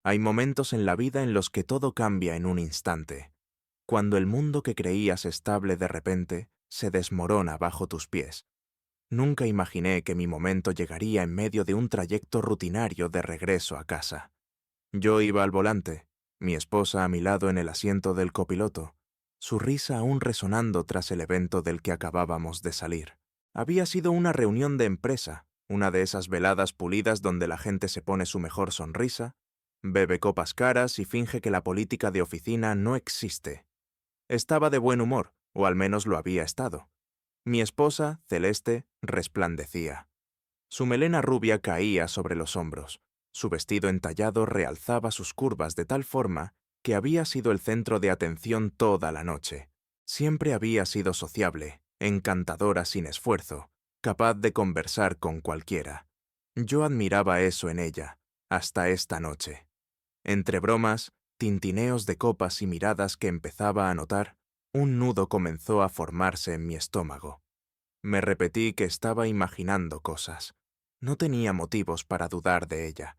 Hay momentos en la vida en los que todo cambia en un instante, cuando el mundo que creías estable de repente se desmorona bajo tus pies. Nunca imaginé que mi momento llegaría en medio de un trayecto rutinario de regreso a casa. Yo iba al volante, mi esposa a mi lado en el asiento del copiloto, su risa aún resonando tras el evento del que acabábamos de salir. Había sido una reunión de empresa, una de esas veladas pulidas donde la gente se pone su mejor sonrisa, bebe copas caras y finge que la política de oficina no existe. Estaba de buen humor, o al menos lo había estado. Mi esposa, Celeste, resplandecía. Su melena rubia caía sobre los hombros. Su vestido entallado realzaba sus curvas de tal forma que había sido el centro de atención toda la noche. Siempre había sido sociable, encantadora sin esfuerzo, capaz de conversar con cualquiera. Yo admiraba eso en ella, hasta esta noche. Entre bromas, tintineos de copas y miradas que empezaba a notar, un nudo comenzó a formarse en mi estómago. Me repetí que estaba imaginando cosas. No tenía motivos para dudar de ella.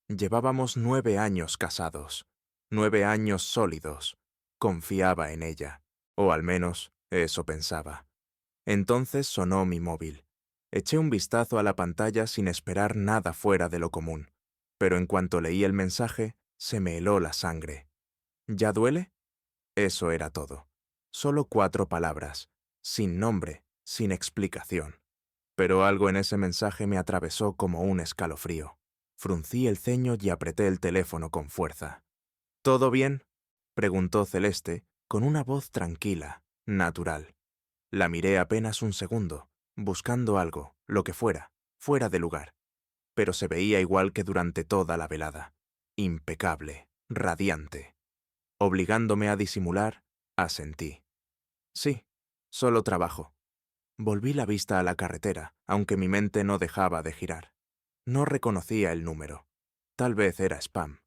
Llevábamos 9 años casados, 9 años sólidos. Confiaba en ella, o al menos eso pensaba. Entonces sonó mi móvil. Eché un vistazo a la pantalla sin esperar nada fuera de lo común, pero en cuanto leí el mensaje, se me heló la sangre. ¿Ya duele? Eso era todo. Solo 4 palabras, sin nombre, sin explicación. Pero algo en ese mensaje me atravesó como un escalofrío. Fruncí el ceño y apreté el teléfono con fuerza. ¿Todo bien?, preguntó Celeste, con una voz tranquila, natural. La miré apenas un segundo, buscando algo, lo que fuera, fuera de lugar. Pero se veía igual que durante toda la velada. Impecable, radiante. Obligándome a disimular, asentí. Sí, solo trabajo. Volví la vista a la carretera, aunque mi mente no dejaba de girar. No reconocía el número. Tal vez era spam.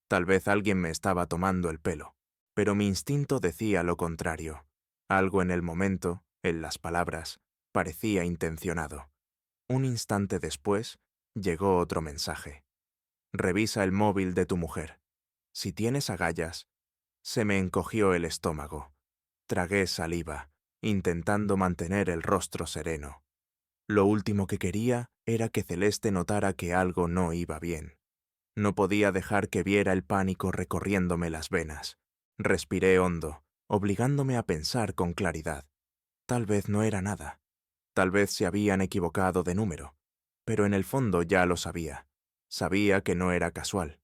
Tal vez alguien me estaba tomando el pelo. Pero mi instinto decía lo contrario. Algo en el momento, en las palabras, parecía intencionado. Un instante después, llegó otro mensaje. Revisa el móvil de tu mujer. Si tienes agallas. Se me encogió el estómago. Tragué saliva, intentando mantener el rostro sereno. Lo último que quería era que Celeste notara que algo no iba bien. No podía dejar que viera el pánico recorriéndome las venas. Respiré hondo, obligándome a pensar con claridad. Tal vez no era nada. Tal vez se habían equivocado de número. Pero en el fondo ya lo sabía. Sabía que no era casual.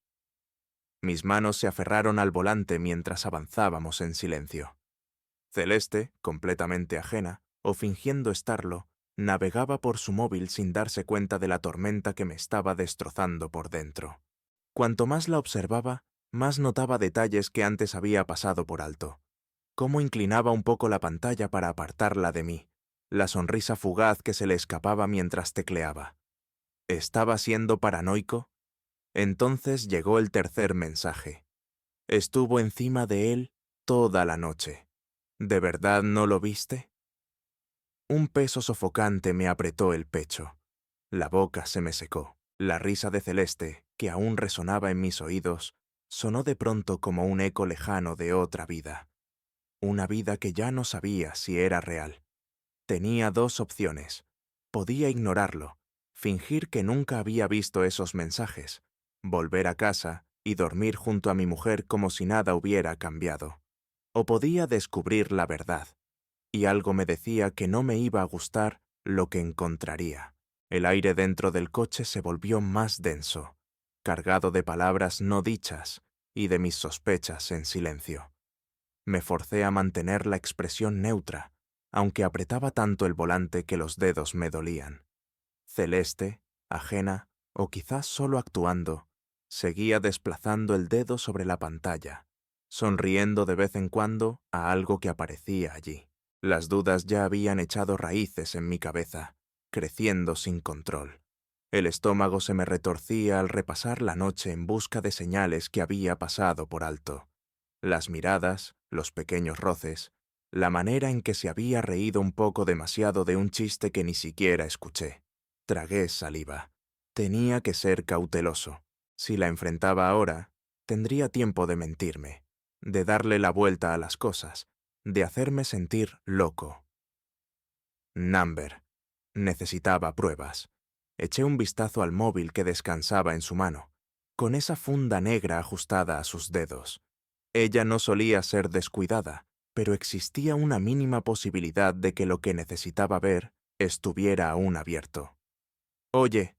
Mis manos se aferraron al volante mientras avanzábamos en silencio. Celeste, completamente ajena, o fingiendo estarlo, navegaba por su móvil sin darse cuenta de la tormenta que me estaba destrozando por dentro. Cuanto más la observaba, más notaba detalles que antes había pasado por alto. Cómo inclinaba un poco la pantalla para apartarla de mí, la sonrisa fugaz que se le escapaba mientras tecleaba. ¿Estaba siendo paranoico? Entonces llegó el tercer mensaje. Estuvo encima de él toda la noche. ¿De verdad no lo viste? Un peso sofocante me apretó el pecho. La boca se me secó. La risa de Celeste, que aún resonaba en mis oídos, sonó de pronto como un eco lejano de otra vida. Una vida que ya no sabía si era real. Tenía 2 opciones. Podía ignorarlo, fingir que nunca había visto esos mensajes, volver a casa y dormir junto a mi mujer como si nada hubiera cambiado. O podía descubrir la verdad, y algo me decía que no me iba a gustar lo que encontraría. El aire dentro del coche se volvió más denso, cargado de palabras no dichas y de mis sospechas en silencio. Me forcé a mantener la expresión neutra, aunque apretaba tanto el volante que los dedos me dolían. Celeste, ajena, o quizás solo actuando, seguía desplazando el dedo sobre la pantalla, sonriendo de vez en cuando a algo que aparecía allí. Las dudas ya habían echado raíces en mi cabeza, creciendo sin control. El estómago se me retorcía al repasar la noche en busca de señales que había pasado por alto. Las miradas, los pequeños roces, la manera en que se había reído un poco demasiado de un chiste que ni siquiera escuché. Tragué saliva. Tenía que ser cauteloso. Si la enfrentaba ahora, tendría tiempo de mentirme, de darle la vuelta a las cosas, de hacerme sentir loco. Number. Necesitaba pruebas. Eché un vistazo al móvil que descansaba en su mano, con esa funda negra ajustada a sus dedos. Ella no solía ser descuidada, pero existía una mínima posibilidad de que lo que necesitaba ver estuviera aún abierto. «Oye»,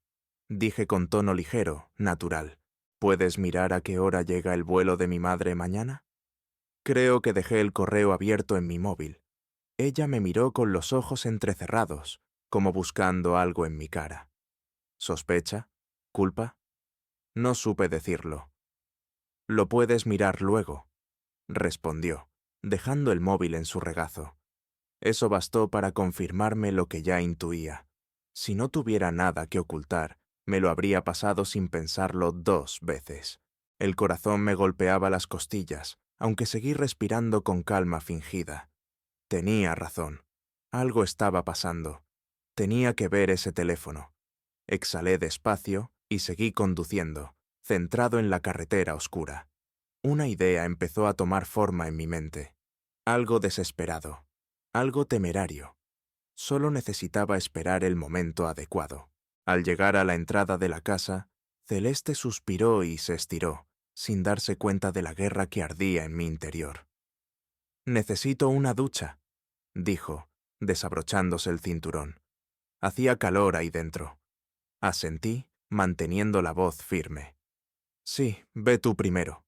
dije con tono ligero, natural, «¿puedes mirar a qué hora llega el vuelo de mi madre mañana?» Creo que dejé el correo abierto en mi móvil. Ella me miró con los ojos entrecerrados, como buscando algo en mi cara. ¿Sospecha? ¿Culpa? No supe decirlo. «Lo puedes mirar luego», respondió, dejando el móvil en su regazo. Eso bastó para confirmarme lo que ya intuía. Si no tuviera nada que ocultar, me lo habría pasado sin pensarlo 2 veces. El corazón me golpeaba las costillas, aunque seguí respirando con calma fingida. Tenía razón. Algo estaba pasando. Tenía que ver ese teléfono. Exhalé despacio y seguí conduciendo, centrado en la carretera oscura. Una idea empezó a tomar forma en mi mente. Algo desesperado. Algo temerario. Solo necesitaba esperar el momento adecuado. Al llegar a la entrada de la casa, Celeste suspiró y se estiró, sin darse cuenta de la guerra que ardía en mi interior. «Necesito una ducha», dijo, desabrochándose el cinturón. Hacía calor ahí dentro. Asentí, manteniendo la voz firme. «Sí, ve tú primero».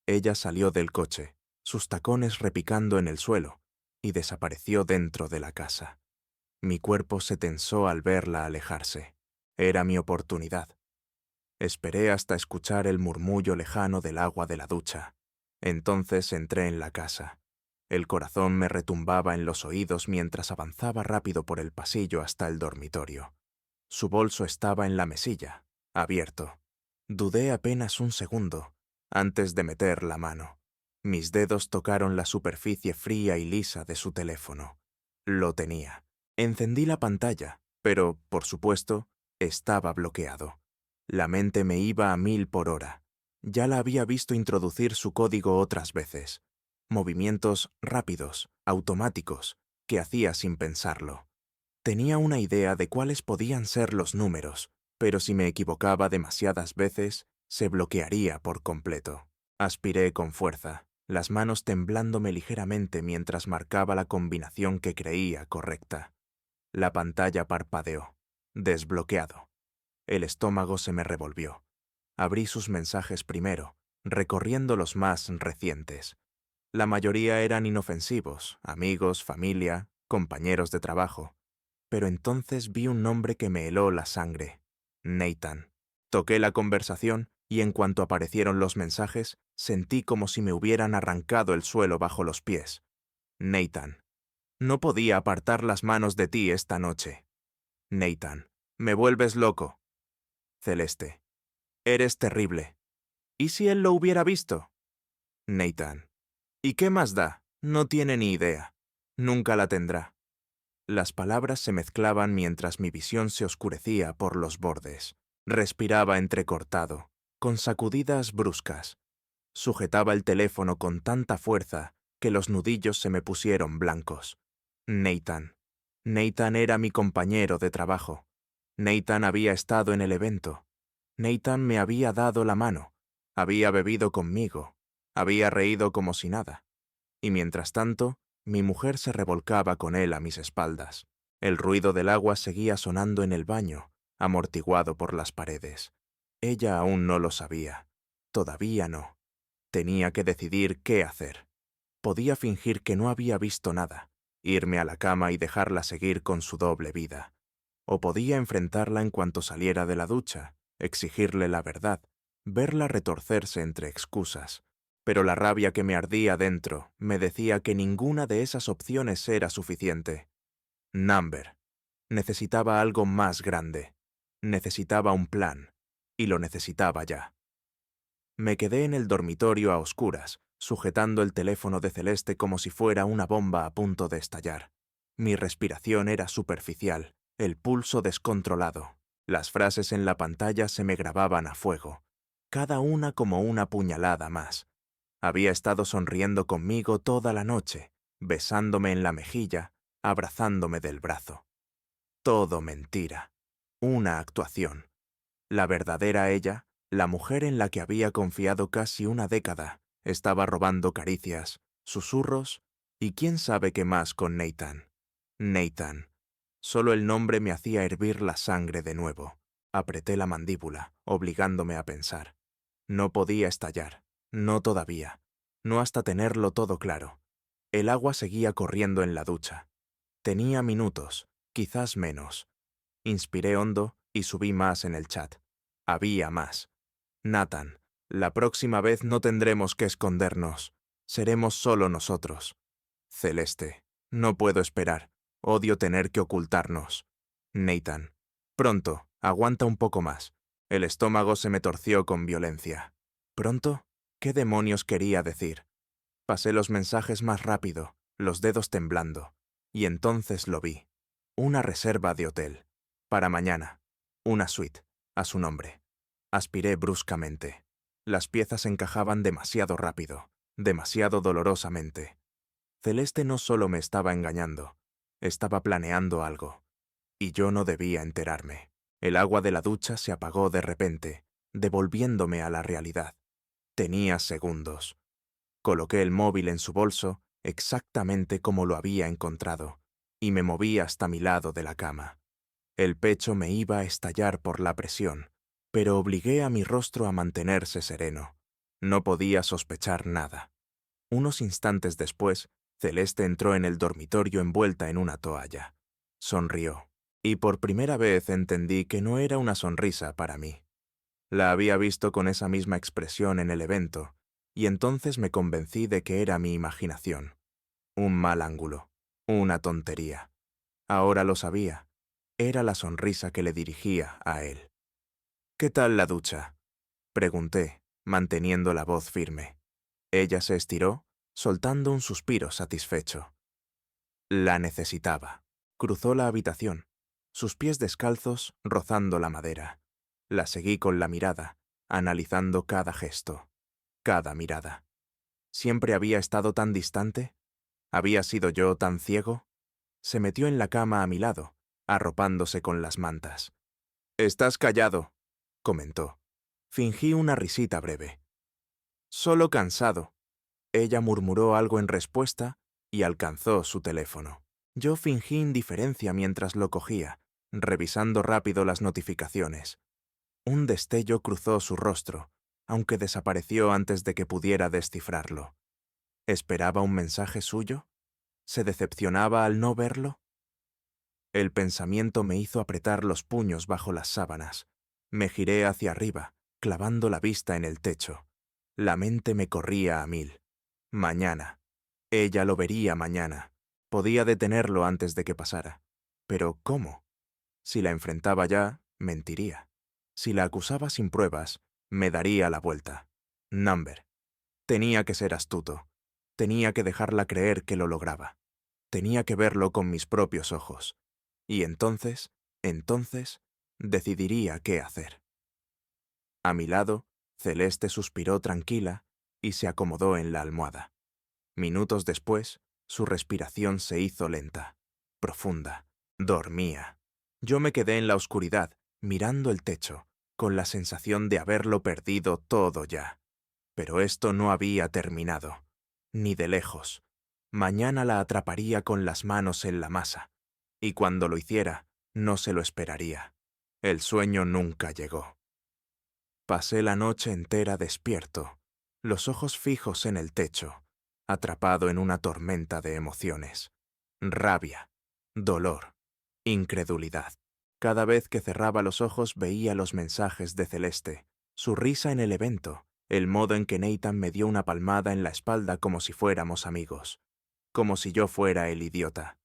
Ella salió del coche, sus tacones repicando en el suelo, y desapareció dentro de la casa. Mi cuerpo se tensó al verla alejarse. Era mi oportunidad. Esperé hasta escuchar el murmullo lejano del agua de la ducha. Entonces entré en la casa. El corazón me retumbaba en los oídos mientras avanzaba rápido por el pasillo hasta el dormitorio. Su bolso estaba en la mesilla, abierto. Dudé apenas un segundo, antes de meter la mano. Mis dedos tocaron la superficie fría y lisa de su teléfono. Lo tenía. Encendí la pantalla, pero, por supuesto, estaba bloqueado. La mente me iba a 1000 por hora. Ya la había visto introducir su código otras veces. Movimientos rápidos, automáticos, que hacía sin pensarlo. Tenía una idea de cuáles podían ser los números, pero si me equivocaba demasiadas veces, se bloquearía por completo. Aspiré con fuerza, las manos temblándome ligeramente mientras marcaba la combinación que creía correcta. La pantalla parpadeó. Desbloqueado. El estómago se me revolvió. Abrí sus mensajes primero, recorriendo los más recientes. La mayoría eran inofensivos, amigos, familia, compañeros de trabajo. Pero entonces vi un nombre que me heló la sangre. Nathan. Toqué la conversación y en cuanto aparecieron los mensajes, sentí como si me hubieran arrancado el suelo bajo los pies. Nathan. No podía apartar las manos de ti esta noche. Nathan. Me vuelves loco. Celeste. Eres terrible. ¿Y si él lo hubiera visto? Nathan. ¿Y qué más da? No tiene ni idea. Nunca la tendrá. Las palabras se mezclaban mientras mi visión se oscurecía por los bordes. Respiraba entrecortado, con sacudidas bruscas. Sujetaba el teléfono con tanta fuerza que los nudillos se me pusieron blancos. Nathan. Nathan era mi compañero de trabajo. Nathan había estado en el evento. Nathan me había dado la mano. Había bebido conmigo. Había reído como si nada. Y mientras tanto, mi mujer se revolcaba con él a mis espaldas. El ruido del agua seguía sonando en el baño, amortiguado por las paredes. Ella aún no lo sabía. Todavía no. Tenía que decidir qué hacer. Podía fingir que no había visto nada, irme a la cama y dejarla seguir con su doble vida. O podía enfrentarla en cuanto saliera de la ducha, exigirle la verdad, verla retorcerse entre excusas. Pero la rabia que me ardía dentro me decía que ninguna de esas opciones era suficiente. Number. Necesitaba algo más grande. Necesitaba un plan. Y lo necesitaba ya. Me quedé en el dormitorio a oscuras, sujetando el teléfono de Celeste como si fuera una bomba a punto de estallar. Mi respiración era superficial, el pulso descontrolado. Las frases en la pantalla se me grababan a fuego. cada una como una puñalada más. Había estado sonriendo conmigo toda la noche, besándome en la mejilla, abrazándome del brazo. Todo mentira. Una actuación. La verdadera ella, la mujer en la que había confiado casi una década, estaba robando caricias, susurros y quién sabe qué más con Nathan. Nathan. Solo el nombre me hacía hervir la sangre de nuevo. Apreté la mandíbula, obligándome a pensar. No podía estallar. No todavía. No hasta tenerlo todo claro. El agua seguía corriendo en la ducha. Tenía minutos, quizás menos. Inspiré hondo y subí más en el chat. Había más. Nathan, la próxima vez no tendremos que escondernos. Seremos solo nosotros. Celeste, no puedo esperar. Odio tener que ocultarnos. Nathan, pronto, aguanta un poco más. El estómago se me torció con violencia. ¿Pronto? ¿Qué demonios quería decir? Pasé los mensajes más rápido, los dedos temblando, y entonces lo vi. Una reserva de hotel. Para mañana. Una suite, a su nombre. Aspiré bruscamente. Las piezas encajaban demasiado rápido, demasiado dolorosamente. Celeste no solo me estaba engañando, estaba planeando algo. Y yo no debía enterarme. El agua de la ducha se apagó de repente, devolviéndome a la realidad. Tenía segundos. Coloqué el móvil en su bolso, exactamente como lo había encontrado, y me moví hasta mi lado de la cama. El pecho me iba a estallar por la presión, pero obligué a mi rostro a mantenerse sereno. No podía sospechar nada. Unos instantes después, Celeste entró en el dormitorio envuelta en una toalla. Sonrió, y por primera vez entendí que no era una sonrisa para mí. La había visto con esa misma expresión en el evento, y entonces me convencí de que era mi imaginación. Un mal ángulo, una tontería. Ahora lo sabía. Era la sonrisa que le dirigía a él. «¿Qué tal la ducha?», pregunté, manteniendo la voz firme. Ella se estiró, soltando un suspiro satisfecho. La necesitaba. Cruzó la habitación, sus pies descalzos rozando la madera. La seguí con la mirada, analizando cada gesto, cada mirada. ¿Siempre había estado tan distante? ¿Había sido yo tan ciego? Se metió en la cama a mi lado, arropándose con las mantas. «Estás callado», comentó. Fingí una risita breve. «Solo cansado». Ella murmuró algo en respuesta y alcanzó su teléfono. Yo fingí indiferencia mientras lo cogía, revisando rápido las notificaciones. Un destello cruzó su rostro, aunque desapareció antes de que pudiera descifrarlo. ¿Esperaba un mensaje suyo? ¿Se decepcionaba al no verlo? El pensamiento me hizo apretar los puños bajo las sábanas. Me giré hacia arriba, clavando la vista en el techo. La mente me corría a mil. Mañana. Ella lo vería mañana. Podía detenerlo antes de que pasara. Pero ¿cómo? Si la enfrentaba ya, mentiría. Si la acusaba sin pruebas, me daría la vuelta. Number. Tenía que ser astuto. Tenía que dejarla creer que lo lograba. Tenía que verlo con mis propios ojos. Y entonces, decidiría qué hacer. A mi lado, Celeste suspiró tranquila y se acomodó en la almohada. Minutos después, su respiración se hizo lenta, profunda. Dormía. Yo me quedé en la oscuridad, mirando el techo, con la sensación de haberlo perdido todo ya. Pero esto no había terminado. Ni de lejos. Mañana la atraparía con las manos en la masa. Y cuando lo hiciera, no se lo esperaría. El sueño nunca llegó. Pasé la noche entera despierto, los ojos fijos en el techo, atrapado en una tormenta de emociones. Rabia, dolor, incredulidad. Cada vez que cerraba los ojos veía los mensajes de Celeste, su risa en el evento, el modo en que Nathan me dio una palmada en la espalda como si fuéramos amigos, como si yo fuera el idiota.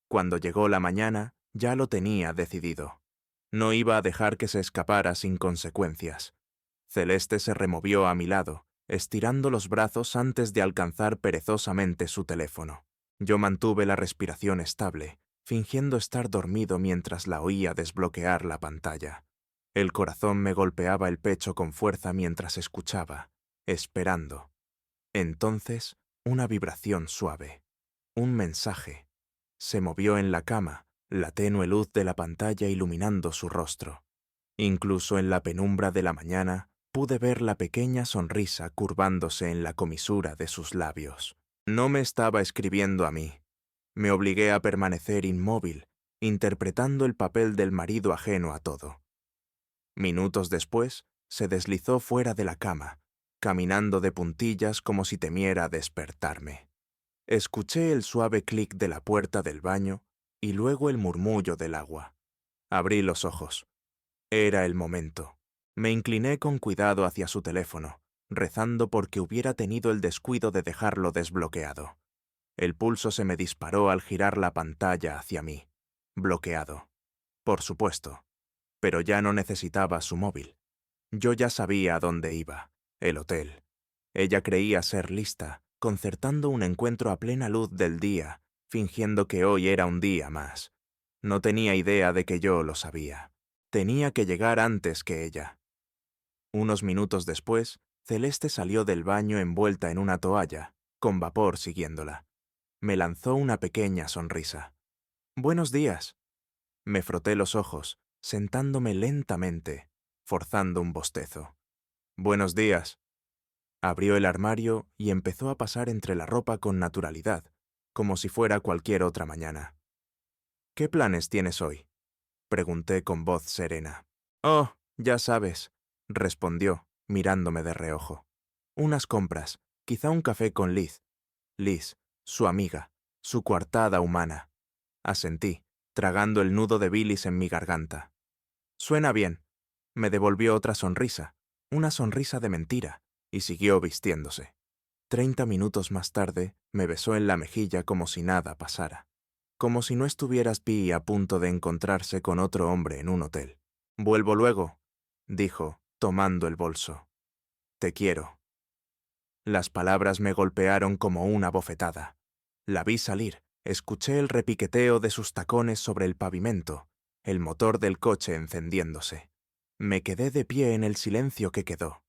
Cuando llegó la mañana, ya lo tenía decidido. No iba a dejar que se escapara sin consecuencias. Celeste se removió a mi lado, estirando los brazos antes de alcanzar perezosamente su teléfono. Yo mantuve la respiración estable, fingiendo estar dormido mientras la oía desbloquear la pantalla. El corazón me golpeaba el pecho con fuerza mientras escuchaba, esperando. Entonces, una vibración suave. Un mensaje. Se movió en la cama, la tenue luz de la pantalla iluminando su rostro. Incluso en la penumbra de la mañana, pude ver la pequeña sonrisa curvándose en la comisura de sus labios. No me estaba escribiendo a mí. Me obligué a permanecer inmóvil, interpretando el papel del marido ajeno a todo. Minutos después, se deslizó fuera de la cama, caminando de puntillas como si temiera despertarme. Escuché el suave clic de la puerta del baño y luego el murmullo del agua. Abrí los ojos. Era el momento. Me incliné con cuidado hacia su teléfono, rezando porque hubiera tenido el descuido de dejarlo desbloqueado. El pulso se me disparó al girar la pantalla hacia mí. Bloqueado. Por supuesto. Pero ya no necesitaba su móvil. Yo ya sabía a dónde iba. El hotel. Ella creía ser lista, concertando un encuentro a plena luz del día, fingiendo que hoy era un día más. No tenía idea de que yo lo sabía. Tenía que llegar antes que ella. Unos minutos después, Celeste salió del baño envuelta en una toalla, con vapor siguiéndola. Me lanzó una pequeña sonrisa. «Buenos días». Me froté los ojos, sentándome lentamente, forzando un bostezo. «Buenos días». Abrió el armario y empezó a pasar entre la ropa con naturalidad, como si fuera cualquier otra mañana. «¿Qué planes tienes hoy?», pregunté con voz serena. «Oh, ya sabes», respondió, mirándome de reojo. «Unas compras, quizá un café con Liz». Liz, su amiga, su coartada humana. Asentí, tragando el nudo de bilis en mi garganta. «Suena bien». Me devolvió otra sonrisa, una sonrisa de mentira, y siguió vistiéndose. 30 minutos más tarde, me besó en la mejilla como si nada pasara. Como si no estuvieras Pi a punto de encontrarse con otro hombre en un hotel. «Vuelvo luego», dijo, tomando el bolso. «Te quiero». Las palabras me golpearon como una bofetada. La vi salir, escuché el repiqueteo de sus tacones sobre el pavimento, el motor del coche encendiéndose. Me quedé de pie en el silencio que quedó,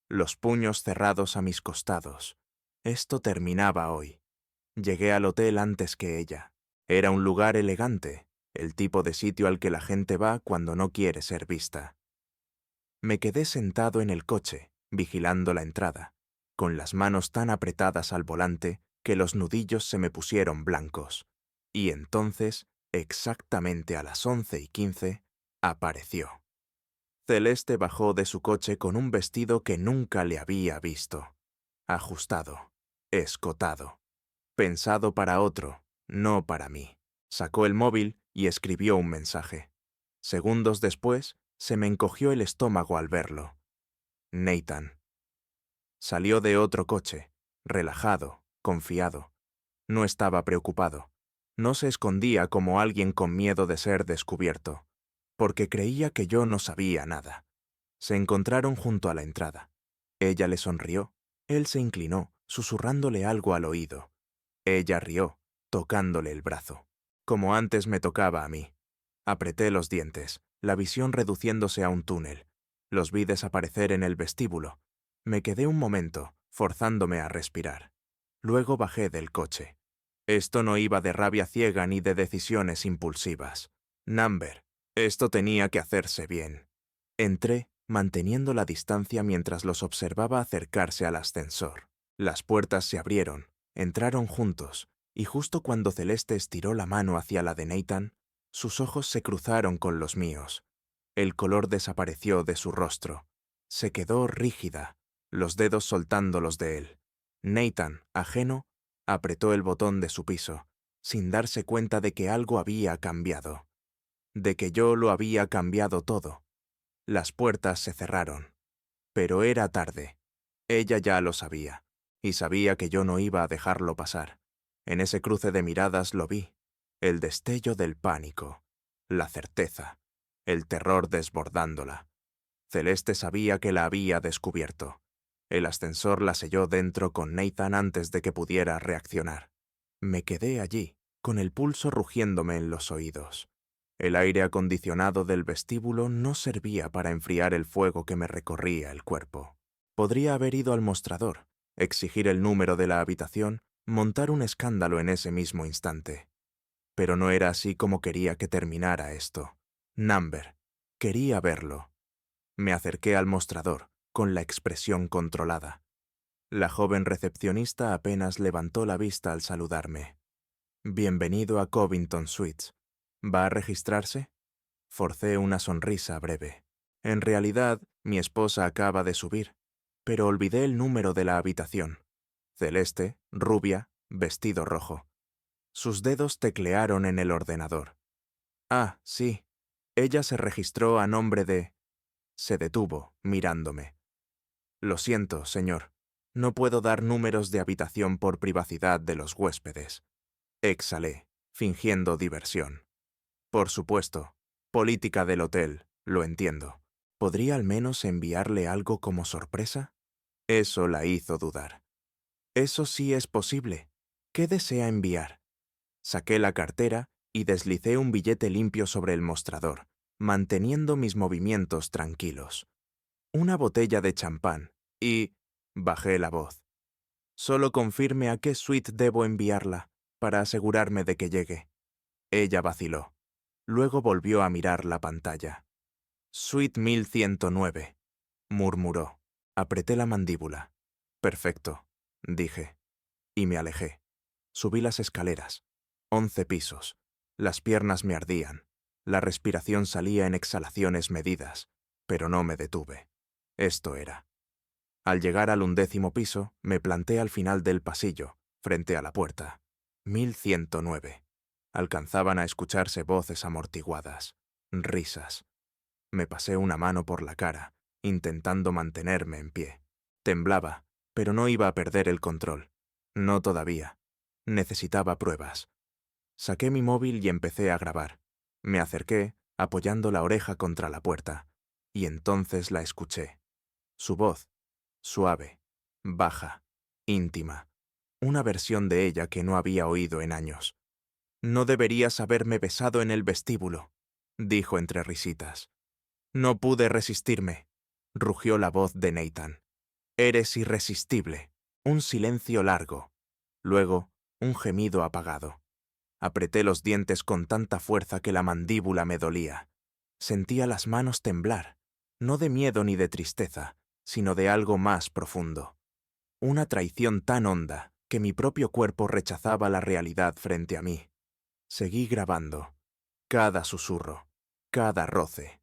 los puños cerrados a mis costados. Esto terminaba hoy. Llegué al hotel antes que ella. Era un lugar elegante, el tipo de sitio al que la gente va cuando no quiere ser vista. Me quedé sentado en el coche, vigilando la entrada, con las manos tan apretadas al volante que los nudillos se me pusieron blancos. Y entonces, exactamente a las 11:15, apareció. Celeste bajó de su coche con un vestido que nunca le había visto. Ajustado, escotado, pensado para otro, no para mí. Sacó el móvil y escribió un mensaje. Segundos después, se me encogió el estómago al verlo. Nathan. Salió de otro coche, relajado, confiado. No estaba preocupado. No se escondía como alguien con miedo de ser descubierto, porque creía que yo no sabía nada. Se encontraron junto a la entrada. Ella le sonrió. Él se inclinó, susurrándole algo al oído. Ella rió, tocándole el brazo, como antes me tocaba a mí. Apreté los dientes, la visión reduciéndose a un túnel. Los vi desaparecer en el vestíbulo. Me quedé un momento, forzándome a respirar. Luego bajé del coche. Esto no iba de rabia ciega ni de decisiones impulsivas. Number, esto tenía que hacerse bien. Entré, manteniendo la distancia mientras los observaba acercarse al ascensor. Las puertas se abrieron, entraron juntos, y justo cuando Celeste estiró la mano hacia la de Nathan, sus ojos se cruzaron con los míos. El color desapareció de su rostro. Se quedó rígida, los dedos soltando los de él. Nathan, ajeno, apretó el botón de su piso, sin darse cuenta de que algo había cambiado. De que yo lo había cambiado todo. Las puertas se cerraron. Pero era tarde. Ella ya lo sabía, y sabía que yo no iba a dejarlo pasar. En ese cruce de miradas lo vi. El destello del pánico, la certeza, el terror desbordándola. Celeste sabía que la había descubierto. El ascensor la selló dentro con Nathan antes de que pudiera reaccionar. Me quedé allí, con el pulso rugiéndome en los oídos. El aire acondicionado del vestíbulo no servía para enfriar el fuego que me recorría el cuerpo. Podría haber ido al mostrador, exigir el número de la habitación, montar un escándalo en ese mismo instante. Pero no era así como quería que terminara esto. Number. Quería verlo. Me acerqué al mostrador, con la expresión controlada. La joven recepcionista apenas levantó la vista al saludarme. Bienvenido a Covington Suites. ¿Va a registrarse? Forcé una sonrisa breve. En realidad, mi esposa acaba de subir, pero olvidé el número de la habitación. Celeste, rubia, vestido rojo. Sus dedos teclearon en el ordenador. Ah, sí. Ella se registró a nombre de... Se detuvo, mirándome. Lo siento, señor. No puedo dar números de habitación por privacidad de los huéspedes. Exhalé, fingiendo diversión. Por supuesto. Política del hotel, lo entiendo. ¿Podría al menos enviarle algo como sorpresa? Eso la hizo dudar. Eso sí es posible. ¿Qué desea enviar? Saqué la cartera y deslicé un billete limpio sobre el mostrador, manteniendo mis movimientos tranquilos. Una botella de champán y... bajé la voz. Solo confirme a qué suite debo enviarla, para asegurarme de que llegue. Ella vaciló. Luego volvió a mirar la pantalla. Suite 1109, murmuró. Apreté la mandíbula. Perfecto, dije. Y me alejé. Subí las escaleras. 11 pisos. Las piernas me ardían. La respiración salía en exhalaciones medidas, pero no me detuve. Esto era. Al llegar al 11º piso, me planté al final del pasillo, frente a la puerta. 1109. Alcanzaban a escucharse voces amortiguadas, risas. Me pasé una mano por la cara, intentando mantenerme en pie. Temblaba, pero no iba a perder el control. No todavía. Necesitaba pruebas. Saqué mi móvil y empecé a grabar. Me acerqué, apoyando la oreja contra la puerta, y entonces la escuché. Su voz, suave, baja, íntima. Una versión de ella que no había oído en años. No deberías haberme besado en el vestíbulo, dijo entre risitas. No pude resistirme, rugió la voz de Nathan. Eres irresistible. Un silencio largo. Luego, un gemido apagado. Apreté los dientes con tanta fuerza que la mandíbula me dolía. Sentía las manos temblar, no de miedo ni de tristeza, sino de algo más profundo. Una traición tan honda que mi propio cuerpo rechazaba la realidad frente a mí. Seguí grabando. Cada susurro, cada roce,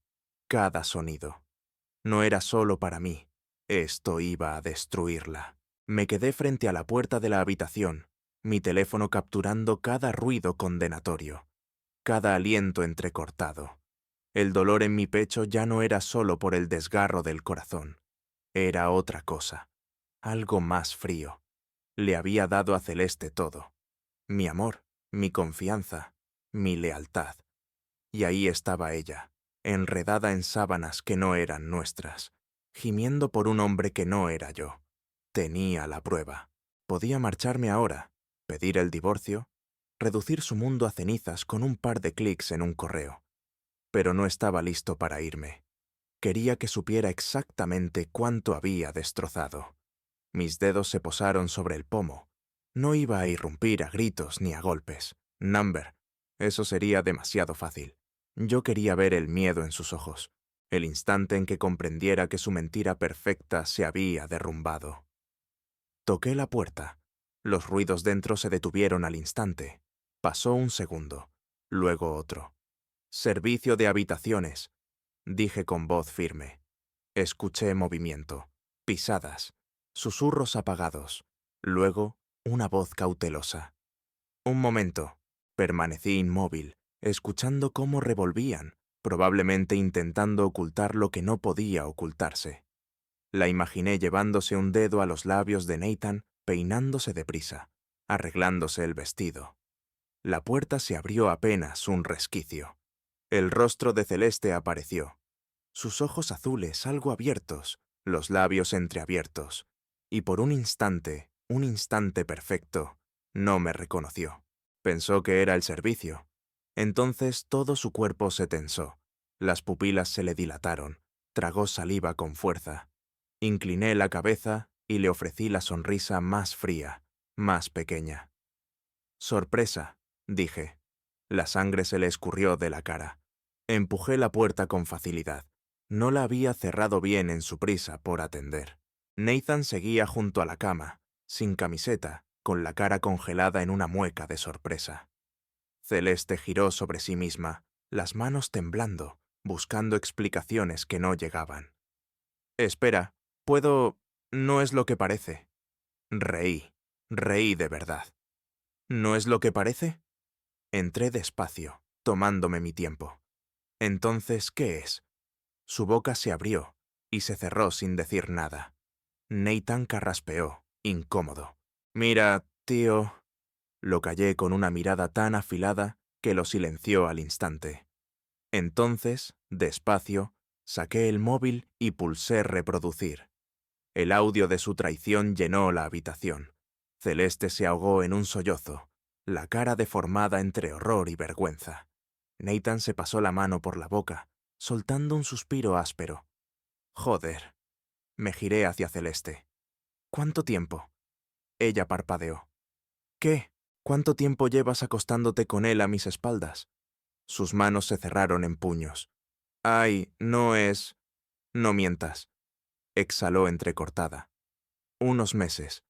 cada sonido. No era solo para mí. Esto iba a destruirla. Me quedé frente a la puerta de la habitación, mi teléfono capturando cada ruido condenatorio, cada aliento entrecortado. El dolor en mi pecho ya no era solo por el desgarro del corazón. Era otra cosa, algo más frío. Le había dado a Celeste todo. Mi amor, mi confianza, mi lealtad. Y ahí estaba ella, enredada en sábanas que no eran nuestras, gimiendo por un hombre que no era yo. Tenía la prueba. Podía marcharme ahora, pedir el divorcio, reducir su mundo a cenizas con un par de clics en un correo. Pero no estaba listo para irme. Quería que supiera exactamente cuánto había destrozado. Mis dedos se posaron sobre el pomo. No iba a irrumpir a gritos ni a golpes. Number. Eso sería demasiado fácil. Yo quería ver el miedo en sus ojos, el instante en que comprendiera que su mentira perfecta se había derrumbado. Toqué la puerta. Los ruidos dentro se detuvieron al instante. Pasó un segundo, luego otro. «Servicio de habitaciones», dije con voz firme. Escuché movimiento, pisadas, susurros apagados, luego una voz cautelosa. Un momento. Permanecí inmóvil, escuchando cómo revolvían, probablemente intentando ocultar lo que no podía ocultarse. La imaginé llevándose un dedo a los labios de Nathan, peinándose deprisa, arreglándose el vestido. La puerta se abrió apenas un resquicio. El rostro de Celeste apareció. Sus ojos azules algo abiertos, los labios entreabiertos, y por un instante perfecto, no me reconoció. Pensó que era el servicio. Entonces todo su cuerpo se tensó, las pupilas se le dilataron, tragó saliva con fuerza. Incliné la cabeza y le ofrecí la sonrisa más fría, más pequeña. «Sorpresa», dije. La sangre se le escurrió de la cara. Empujé la puerta con facilidad. No la había cerrado bien en su prisa por atender. Nathan seguía junto a la cama, sin camiseta, con la cara congelada en una mueca de sorpresa. Celeste giró sobre sí misma, las manos temblando, buscando explicaciones que no llegaban. «Espera, puedo... no es lo que parece». Reí de verdad. «¿No es lo que parece?» Entré despacio, tomándome mi tiempo. Entonces, ¿qué es? Su boca se abrió y se cerró sin decir nada. Nathan carraspeó, incómodo. «Mira, tío...» Lo callé con una mirada tan afilada que lo silenció al instante. Entonces, despacio, saqué el móvil y pulsé reproducir. El audio de su traición llenó la habitación. Celeste se ahogó en un sollozo, la cara deformada entre horror y vergüenza. Nathan se pasó la mano por la boca, soltando un suspiro áspero. «Joder». Me giré hacia Celeste. «¿Cuánto tiempo?» Ella parpadeó. «¿Qué? ¿Cuánto tiempo llevas acostándote con él a mis espaldas?» Sus manos se cerraron en puños. «Ay, no es... no mientas», exhaló entrecortada. «Unos meses».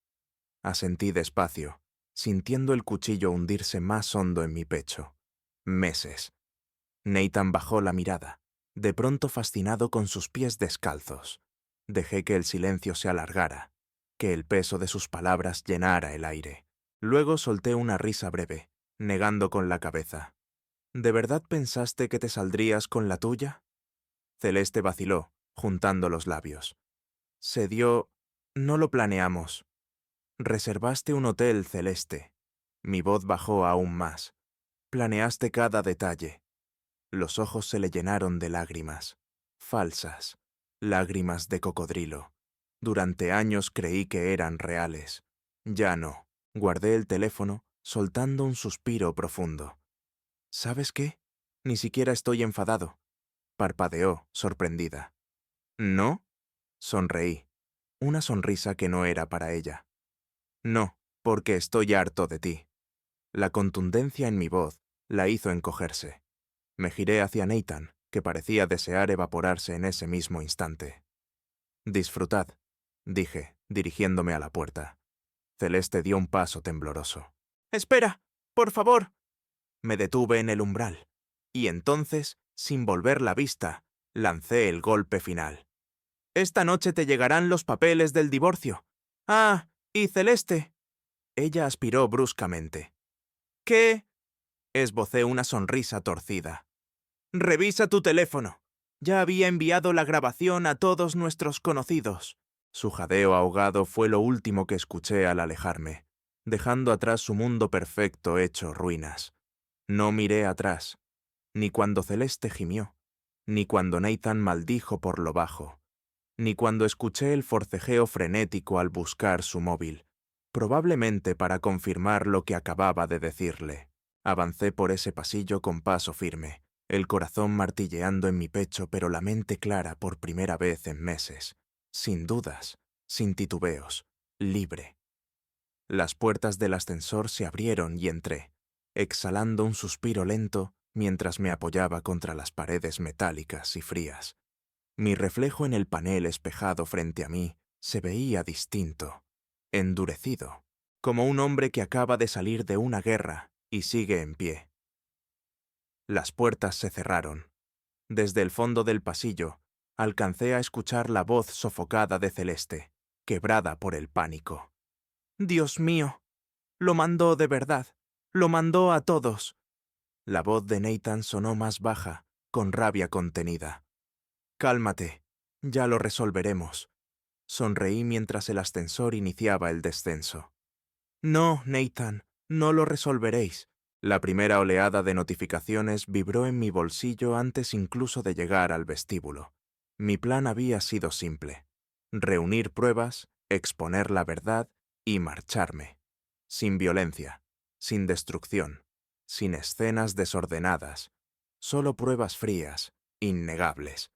Asentí despacio, sintiendo el cuchillo hundirse más hondo en mi pecho. Meses. Nathan bajó la mirada, de pronto fascinado con sus pies descalzos. Dejé que el silencio se alargara, que el peso de sus palabras llenara el aire. Luego solté una risa breve, negando con la cabeza. «¿De verdad pensaste que te saldrías con la tuya?» Celeste vaciló, juntando los labios. «Se dio... no lo planeamos. Reservaste un hotel, Celeste». Mi voz bajó aún más. «Planeaste cada detalle». Los ojos se le llenaron de lágrimas. Falsas. Lágrimas de cocodrilo. Durante años creí que eran reales. Ya no. Guardé el teléfono, soltando un suspiro profundo. «¿Sabes qué? Ni siquiera estoy enfadado», parpadeó, sorprendida. «¿No?» Sonreí. Una sonrisa que no era para ella. «No, porque estoy harto de ti». La contundencia en mi voz la hizo encogerse. Me giré hacia Nathan, que parecía desear evaporarse en ese mismo instante. «Disfrutad», dije, dirigiéndome a la puerta. Celeste dio un paso tembloroso. «¡Espera! ¡Por favor!». Me detuve en el umbral, y entonces, sin volver la vista, lancé el golpe final. «Esta noche te llegarán los papeles del divorcio. Ah, y Celeste». Ella aspiró bruscamente. «¿Qué?». Esbocé una sonrisa torcida. «Revisa tu teléfono. Ya había enviado la grabación a todos nuestros conocidos». Su jadeo ahogado fue lo último que escuché al alejarme, dejando atrás su mundo perfecto hecho ruinas. No miré atrás, ni cuando Celeste gimió, ni cuando Nathan maldijo por lo bajo, ni cuando escuché el forcejeo frenético al buscar su móvil, probablemente para confirmar lo que acababa de decirle. Avancé por ese pasillo con paso firme, el corazón martilleando en mi pecho, pero la mente clara por primera vez en meses, sin dudas, sin titubeos, libre. Las puertas del ascensor se abrieron y entré, exhalando un suspiro lento mientras me apoyaba contra las paredes metálicas y frías. Mi reflejo en el panel espejado frente a mí se veía distinto, endurecido, como un hombre que acaba de salir de una guerra y sigue en pie. Las puertas se cerraron. Desde el fondo del pasillo, alcancé a escuchar la voz sofocada de Celeste, quebrada por el pánico. «Dios mío, lo mandó de verdad, lo mandó a todos». La voz de Nathan sonó más baja, con rabia contenida. «Cálmate, ya lo resolveremos». Sonreí mientras el ascensor iniciaba el descenso. «No, Nathan, no lo resolveréis». La primera oleada de notificaciones vibró en mi bolsillo antes incluso de llegar al vestíbulo. Mi plan había sido simple: reunir pruebas, exponer la verdad y marcharme. Sin violencia, sin destrucción, sin escenas desordenadas, solo pruebas frías, innegables.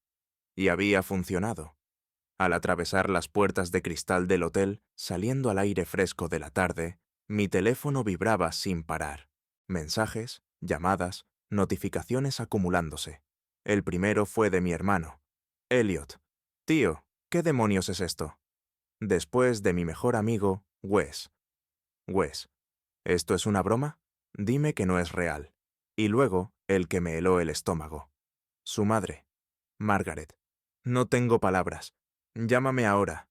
Y había funcionado. Al atravesar las puertas de cristal del hotel, saliendo al aire fresco de la tarde, mi teléfono vibraba sin parar. Mensajes, llamadas, notificaciones acumulándose. El primero fue de mi hermano. Elliot. Tío, ¿qué demonios es esto? Después de mi mejor amigo, Wes. Wes. ¿Esto es una broma? Dime que no es real. Y luego, el que me heló el estómago. Su madre. Margaret. No tengo palabras. Llámame ahora.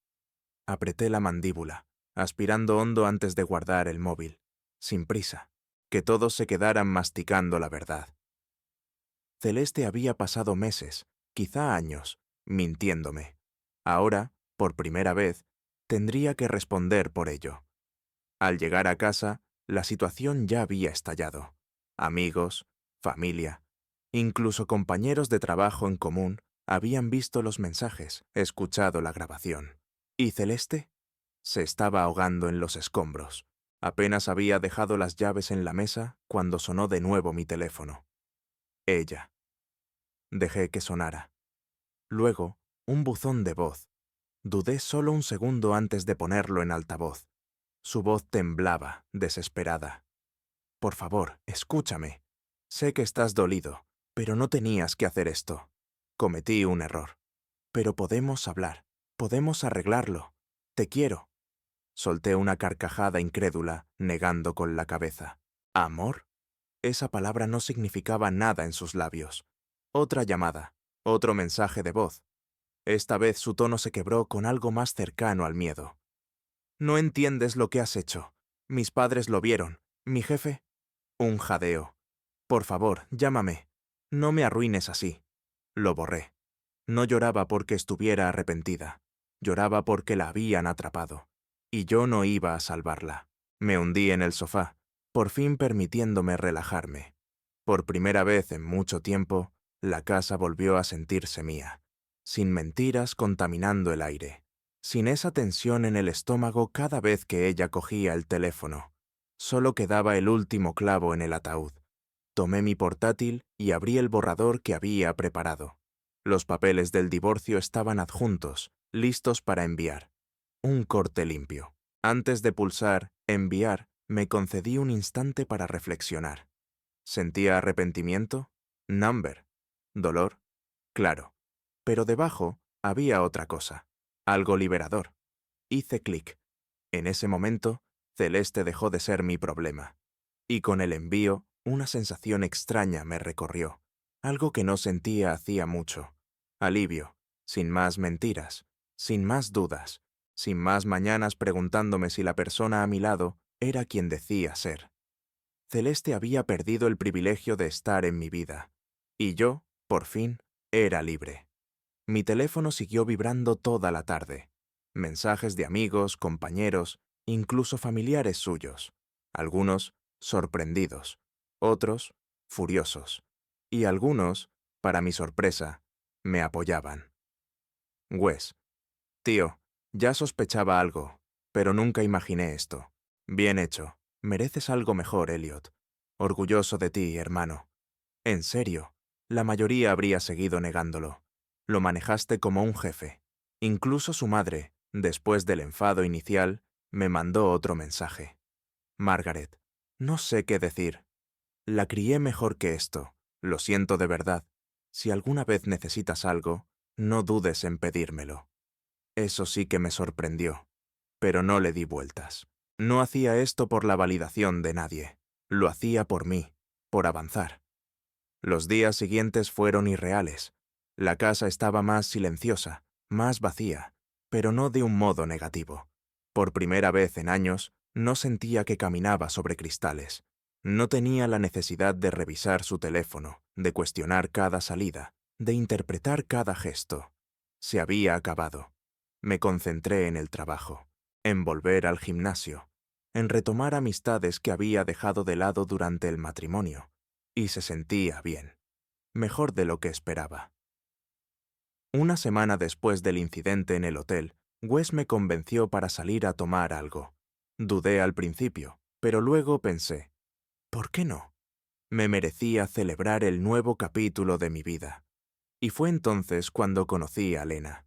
Apreté la mandíbula, aspirando hondo antes de guardar el móvil. Sin prisa. Que todos se quedaran masticando la verdad. Celeste había pasado meses, quizá años, mintiéndome. Ahora, por primera vez, tendría que responder por ello. Al llegar a casa, la situación ya había estallado. Amigos, familia, incluso compañeros de trabajo en común habían visto los mensajes, escuchado la grabación. ¿Y Celeste? Se estaba ahogando en los escombros. Apenas había dejado las llaves en la mesa cuando sonó de nuevo mi teléfono. Ella. Dejé que sonara. Luego, un buzón de voz. Dudé solo un segundo antes de ponerlo en altavoz. Su voz temblaba, desesperada. Por favor, escúchame. Sé que estás dolido, pero no tenías que hacer esto. Cometí un error. Pero podemos hablar. Podemos arreglarlo. Te quiero. Solté una carcajada incrédula, negando con la cabeza. ¿Amor? Esa palabra no significaba nada en sus labios. Otra llamada, otro mensaje de voz. Esta vez su tono se quebró con algo más cercano al miedo. No entiendes lo que has hecho. Mis padres lo vieron. Mi jefe. Un jadeo. Por favor, llámame. No me arruines así. Lo borré. No lloraba porque estuviera arrepentida. Lloraba porque la habían atrapado. Y yo no iba a salvarla. Me hundí en el sofá, por fin permitiéndome relajarme. Por primera vez en mucho tiempo, la casa volvió a sentirse mía. Sin mentiras contaminando el aire. Sin esa tensión en el estómago cada vez que ella cogía el teléfono. Solo quedaba el último clavo en el ataúd. Tomé mi portátil y abrí el borrador que había preparado. Los papeles del divorcio estaban adjuntos, listos para enviar. Un corte limpio. Antes de pulsar «Enviar», me concedí un instante para reflexionar. ¿Sentía arrepentimiento? Number. ¿Dolor? Claro. Pero debajo había otra cosa. Algo liberador. Hice clic. En ese momento, Celeste dejó de ser mi problema. Y con el envío, una sensación extraña me recorrió. Algo que no sentía hacía mucho. Alivio. Sin más mentiras. Sin más dudas. Sin más mañanas preguntándome si la persona a mi lado era quien decía ser. Celeste había perdido el privilegio de estar en mi vida. Y yo, por fin, era libre. Mi teléfono siguió vibrando toda la tarde. Mensajes de amigos, compañeros, incluso familiares suyos. Algunos sorprendidos, otros furiosos. Y algunos, para mi sorpresa, me apoyaban. Wes. Tío, ya sospechaba algo, pero nunca imaginé esto. Bien hecho. Mereces algo mejor, Elliot. Orgulloso de ti, hermano. En serio, la mayoría habría seguido negándolo. Lo manejaste como un jefe. Incluso su madre, después del enfado inicial, me mandó otro mensaje. Margaret, no sé qué decir. La crié mejor que esto. Lo siento de verdad. Si alguna vez necesitas algo, no dudes en pedírmelo. Eso sí que me sorprendió, pero no le di vueltas. No hacía esto por la validación de nadie. Lo hacía por mí, por avanzar. Los días siguientes fueron irreales. La casa estaba más silenciosa, más vacía, pero no de un modo negativo. Por primera vez en años, no sentía que caminaba sobre cristales. No tenía la necesidad de revisar su teléfono, de cuestionar cada salida, de interpretar cada gesto. Se había acabado. Me concentré en el trabajo, en volver al gimnasio, en retomar amistades que había dejado de lado durante el matrimonio, y se sentía bien, mejor de lo que esperaba. Una semana después del incidente en el hotel, Wes me convenció para salir a tomar algo. Dudé al principio, pero luego pensé, ¿por qué no? Me merecía celebrar el nuevo capítulo de mi vida. Y fue entonces cuando conocí a Lena.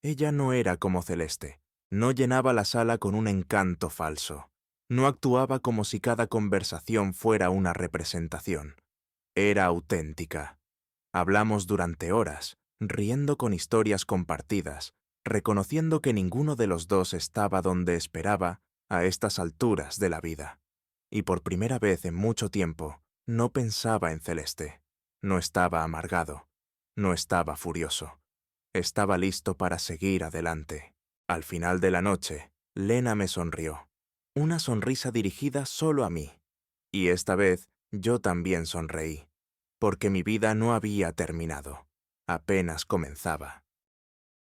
Ella no era como Celeste. No llenaba la sala con un encanto falso. No actuaba como si cada conversación fuera una representación. Era auténtica. Hablamos durante horas, riendo con historias compartidas, reconociendo que ninguno de los dos estaba donde esperaba a estas alturas de la vida. Y por primera vez en mucho tiempo, no pensaba en Celeste. No estaba amargado. No estaba furioso. Estaba listo para seguir adelante. Al final de la noche, Lena me sonrió. Una sonrisa dirigida solo a mí. Y esta vez yo también sonreí, porque mi vida no había terminado. Apenas comenzaba.